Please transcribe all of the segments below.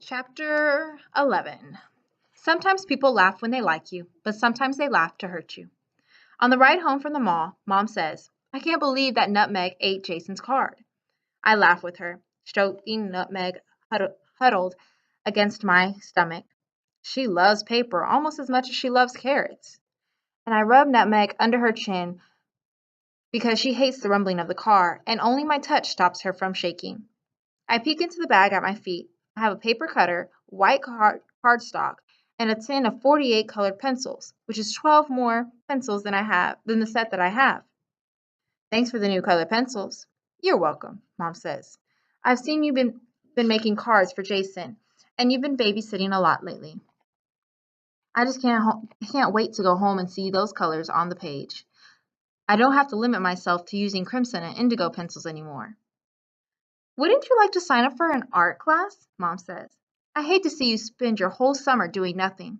Chapter 11. Sometimes people laugh when they like you, but sometimes they laugh to hurt you. On the ride home from the mall, Mom says, "I can't believe that Nutmeg ate Jason's card." I laugh with her, stroking Nutmeg huddled against my stomach. She loves paper almost as much as she loves carrots. And I rub Nutmeg under her chin because she hates the rumbling of the car, and only my touch stops her from shaking. I peek into the bag at my feet. I have a paper cutter, white cardstock, and a tin of 48 colored pencils, which is 12 more pencils than the set that I have. Thanks for the new colored pencils. You're welcome, Mom says. I've seen you've been making cards for Jason, and you've been babysitting a lot lately. I just can't wait to go home and see those colors on the page. I don't have to limit myself to using crimson and indigo pencils anymore. Wouldn't you like to sign up for an art class? Mom says. I hate to see you spend your whole summer doing nothing.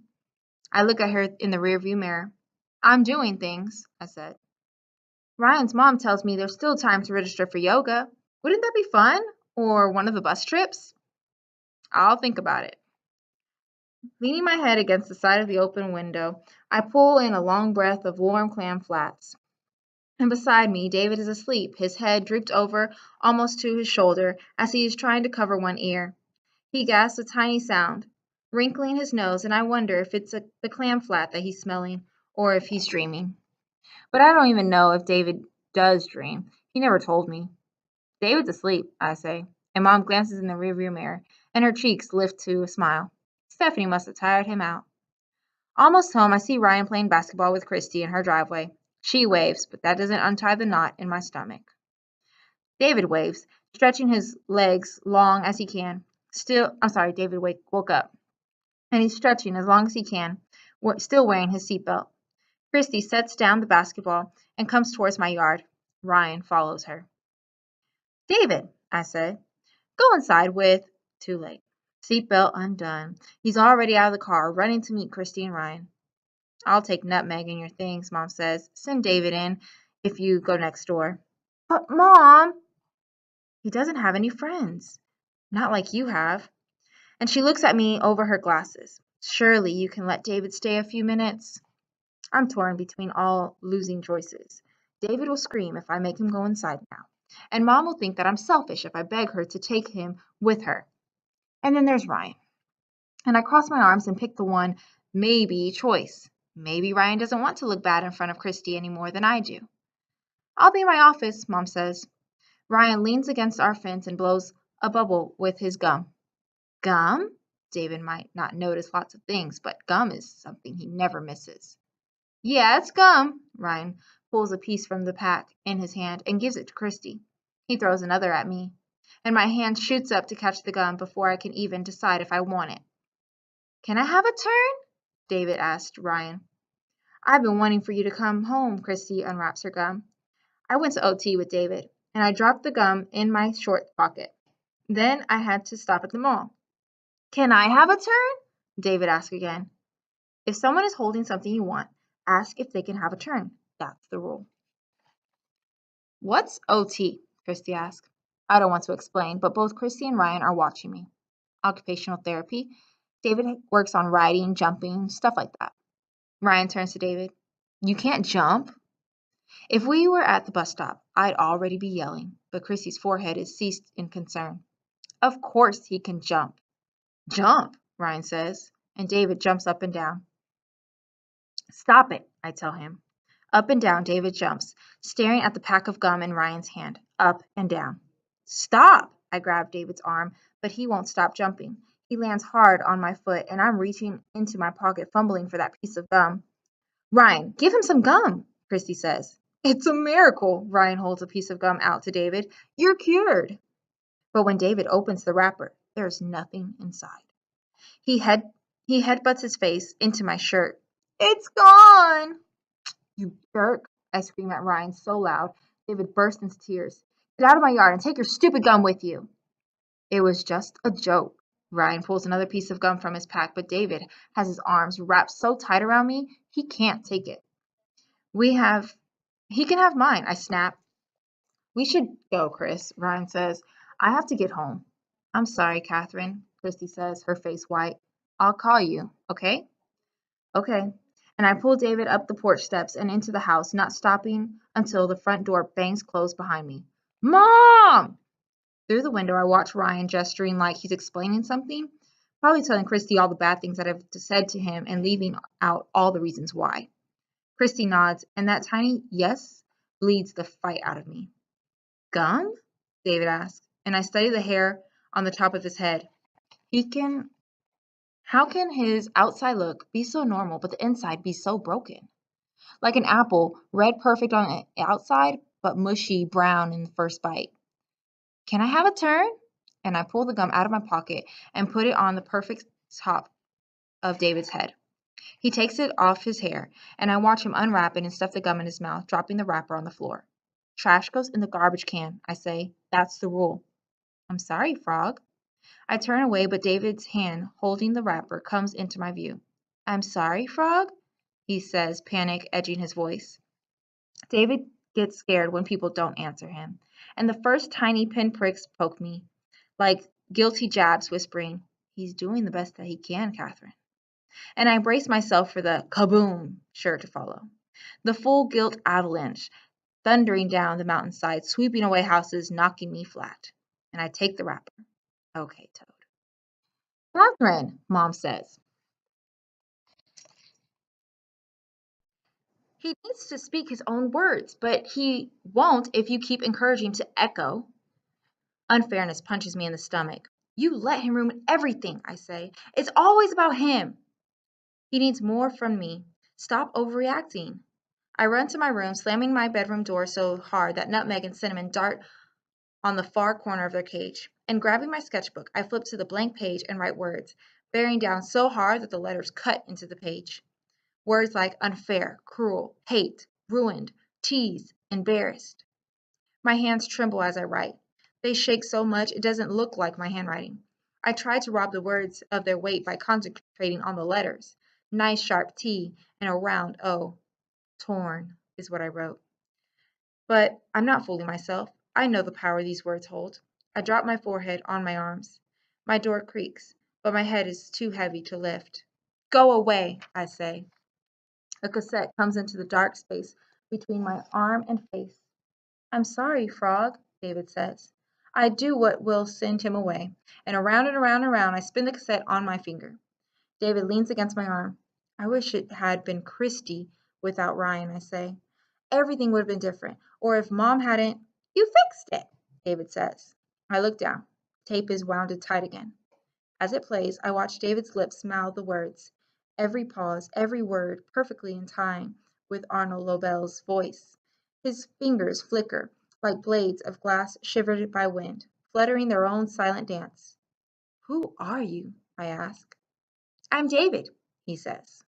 I look at her in the rearview mirror. I'm doing things, I said. Ryan's mom tells me there's still time to register for yoga. Wouldn't that be fun? Or one of the bus trips? I'll think about it. Leaning my head against the side of the open window, I pull in a long breath of warm clam flats. And beside me, David is asleep, his head drooped over almost to his shoulder as he is trying to cover one ear. He gasps a tiny sound, wrinkling his nose, and I wonder if it's the clam flat that he's smelling or if he's dreaming. But I don't even know if David does dream. He never told me. David's asleep, I say, and Mom glances in the rearview mirror, and her cheeks lift to a smile. Stephanie must have tired him out. Almost home, I see Ryan playing basketball with Christy in her driveway. She waves, but that doesn't untie the knot in my stomach. David waves, stretching his legs long as he can. David woke up, and he's stretching as long as he can, still wearing his seatbelt. Christy sets down the basketball and comes towards my yard. Ryan follows her. David, I said, go inside with. Too late. Seatbelt undone. He's already out of the car, running to meet Christy and Ryan. I'll take Nutmeg and your things, Mom says. Send David in if you go next door. But, Mom, he doesn't have any friends. Not like you have. And she looks at me over her glasses. Surely you can let David stay a few minutes? I'm torn between all losing choices. David will scream if I make him go inside now. And Mom will think that I'm selfish if I beg her to take him with her. And then there's Ryan. And I cross my arms and pick the one maybe choice. Maybe Ryan doesn't want to look bad in front of Christy any more than I do. I'll be in my office, Mom says. Ryan leans against our fence and blows a bubble with his gum. Gum? David might not notice lots of things, but gum is something he never misses. Yeah, it's gum. Ryan pulls a piece from the pack in his hand and gives it to Christy. He throws another at me, and my hand shoots up to catch the gum before I can even decide if I want it. Can I have a turn? David asked Ryan. I've been wanting for you to come home, Christy unwraps her gum. I went to OT with David, and I dropped the gum in my short pocket. Then I had to stop at the mall. Can I have a turn? David asked again. If someone is holding something you want, ask if they can have a turn. That's the rule. What's OT? Christy asked. I don't want to explain, but both Christy and Ryan are watching me. Occupational therapy. David works on riding, jumping, stuff like that. Ryan turns to David. You can't jump? If we were at the bus stop, I'd already be yelling, but Christy's forehead is seized in concern. Of course he can jump. Jump, Ryan says, and David jumps up and down. Stop it, I tell him. Up and down David jumps, staring at the pack of gum in Ryan's hand. Up and down. Stop! I grab David's arm, but he won't stop jumping. He lands hard on my foot, and I'm reaching into my pocket, fumbling for that piece of gum. Ryan, give him some gum, Christy says. It's a miracle. Ryan holds a piece of gum out to David. You're cured. But when David opens the wrapper, there's nothing inside. He headbutts his face into my shirt. It's gone! You jerk, I scream at Ryan so loud, David bursts into tears. Get out of my yard and take your stupid gum with you. It was just a joke. Ryan pulls another piece of gum from his pack, but David has his arms wrapped so tight around me, he can't take it. He can have mine, I snap. We should go, Chris, Ryan says. I have to get home. I'm sorry, Catherine. Christy says, her face white. I'll call you, okay? Okay. And I pull David up the porch steps and into the house, not stopping until the front door bangs closed behind me. Mom! Through the window, I watch Ryan gesturing like he's explaining something, probably telling Christy all the bad things that I've said to him and leaving out all the reasons why. Christy nods, and that tiny yes bleeds the fight out of me. Gum? David asks, and I study the hair on the top of his head. He can How can his outside look be so normal but the inside be so broken? Like an apple, red perfect on the outside but mushy brown in the first bite. Can I have a turn? And I pull the gum out of my pocket and put it on the perfect top of David's head. He takes it off his hair, and I watch him unwrap it and stuff the gum in his mouth, dropping the wrapper on the floor. Trash goes in the garbage can, I say. That's the rule. I'm sorry, Frog. I turn away, but David's hand holding the wrapper comes into my view. I'm sorry, Frog, he says, panic edging his voice. David gets scared when people don't answer him, and the first tiny pinpricks poke me, like guilty jabs, whispering, He's doing the best that he can, Catherine. And I brace myself for the kaboom sure to follow. The full guilt avalanche thundering down the mountainside, sweeping away houses, knocking me flat. And I take the wrapper. Okay, Toad. Catherine, Mom says. He needs to speak his own words, but he won't if you keep encouraging him to echo. Unfairness punches me in the stomach. You let him ruin everything, I say. It's always about him. He needs more from me. Stop overreacting. I run to my room, slamming my bedroom door so hard that Nutmeg and Cinnamon dart on the far corner of their cage. And grabbing my sketchbook, I flip to the blank page and write words, bearing down so hard that the letters cut into the page. Words like unfair, cruel, hate, ruined, tease, embarrassed. My hands tremble as I write. They shake so much it doesn't look like my handwriting. I try to rob the words of their weight by concentrating on the letters. Nice sharp T and a round O. Torn is what I wrote. But I'm not fooling myself. I know the power these words hold. I drop my forehead on my arms. My door creaks, but my head is too heavy to lift. Go away, I say. A cassette comes into the dark space between my arm and face. I'm sorry, Frog, David says. I do what will send him away, and around and around and around I spin the cassette on my finger. David leans against my arm. I wish it had been Christy without Ryan, I say. Everything would have been different. Or if Mom hadn't, you fixed it, David says. I look down. Tape is wounded tight again. As it plays, I watch David's lips mouth the words, every pause, every word perfectly in time with Arnold Lobel's voice. His fingers flicker like blades of glass shivered by wind, fluttering their own silent dance. Who are you? I ask. I'm David, he says.